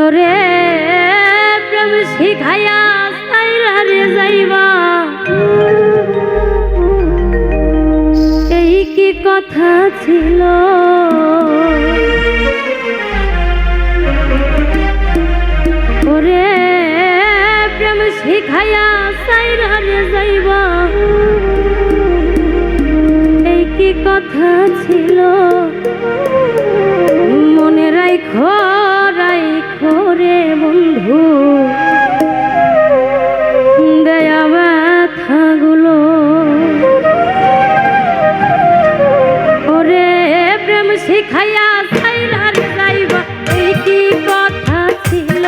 ওরে প্রেম শিখাইয়া সাইরা রে যাইবা, এই কি কথা ছিল। ওরে প্রেম শিখাইয়া সাইরা রে যাইবা, এই কি কথা ছিল। মনে রাইখো রাইখো রে বন্ধু দেয়া ব্যথাগুলো। ওরে প্রেম শিখাইয়া সাইরা রে যাইবা, এই কি কথা ছিল।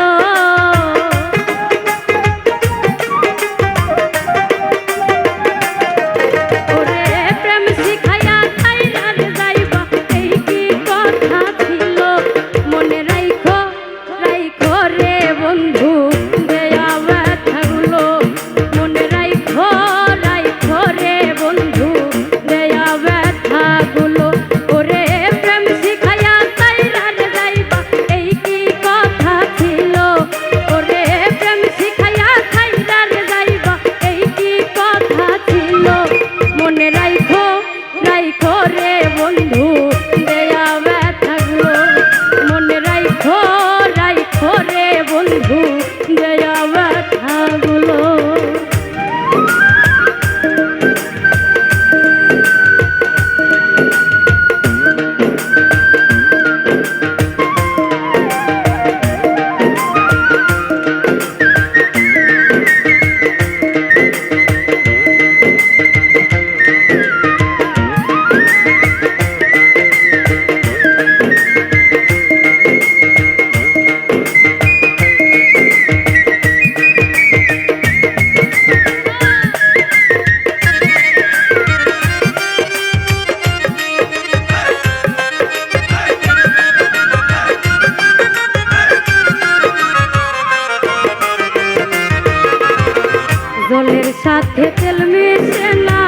জলের সাথে তেল মিশে না,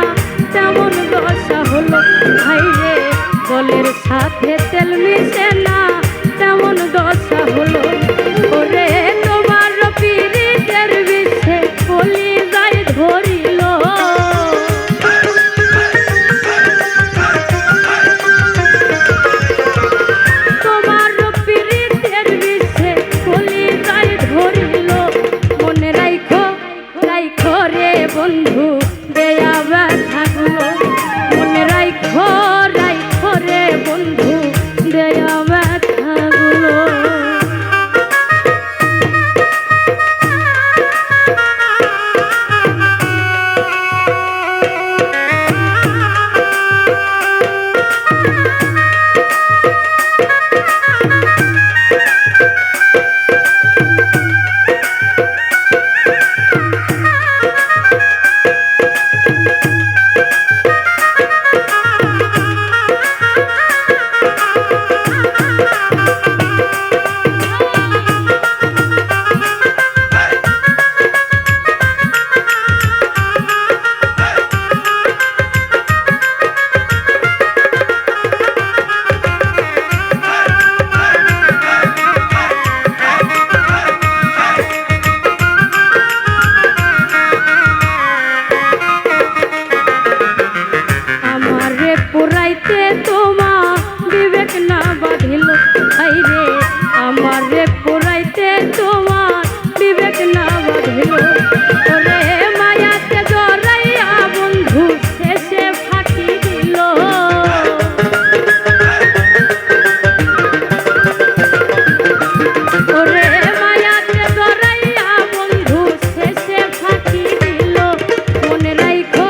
তেমন দশা হলো ভাইরে। জলের সাথে তেল মিশে না, তেমন দশা হলো। ওরে তোমার পীড়িতের বিষে কলি যায় ধরিল। তোমার পীড়িতের বিষে কলি যায় ধরিল। মনে রাইখো রাইখো রে বন্ধু দেয়া ব্যথাগুলো। মনে রাইখো রাইখো রে বন্ধু দেয়া ব্যথাগুলো। আমারে পোড়াইতে তোমার বিবেক না বাঁধিল। ওরে মায়াতে জড়াইয়া বন্ধু শেষে ফাঁকি দিল। ওরে মায়াতে জড়াইয়া বন্ধু শেষে ফাঁকি দিল। মনে রাইখো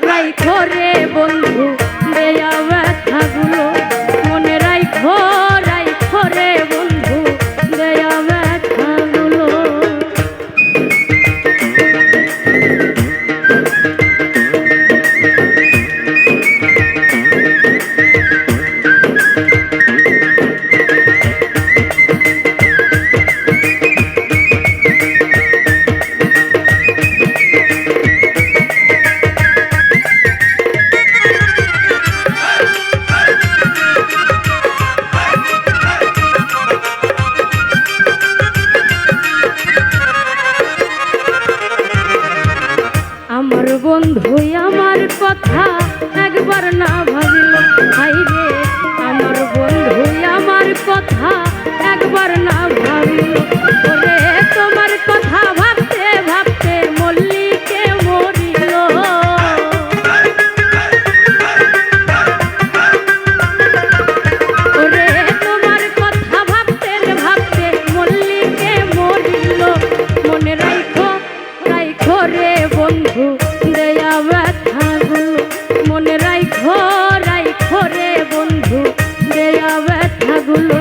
রাইখো রে বন্ধু দেয়া ব্যথাগুলো। মনে রাইখো রাইখো রে বন্ধু দেয়া বন্ধুই আমার কথা একবার না ভাবিল, হাইরে আমার বন্ধুই আমার কথা একবার না ভাবিল। ওরে তোমার কথা ভাবতে ভাবতে মল্লিকে মরিল। ওরে তোমার কথা ভাবতে ভাবতে মল্লিকে মরিল। মনে রাখো রাখো রে বন্ধু দেয়া ব্যথাগুলো, মনে রাখো রাখো রে বন্ধু দেয়া ব্যথাগুলো।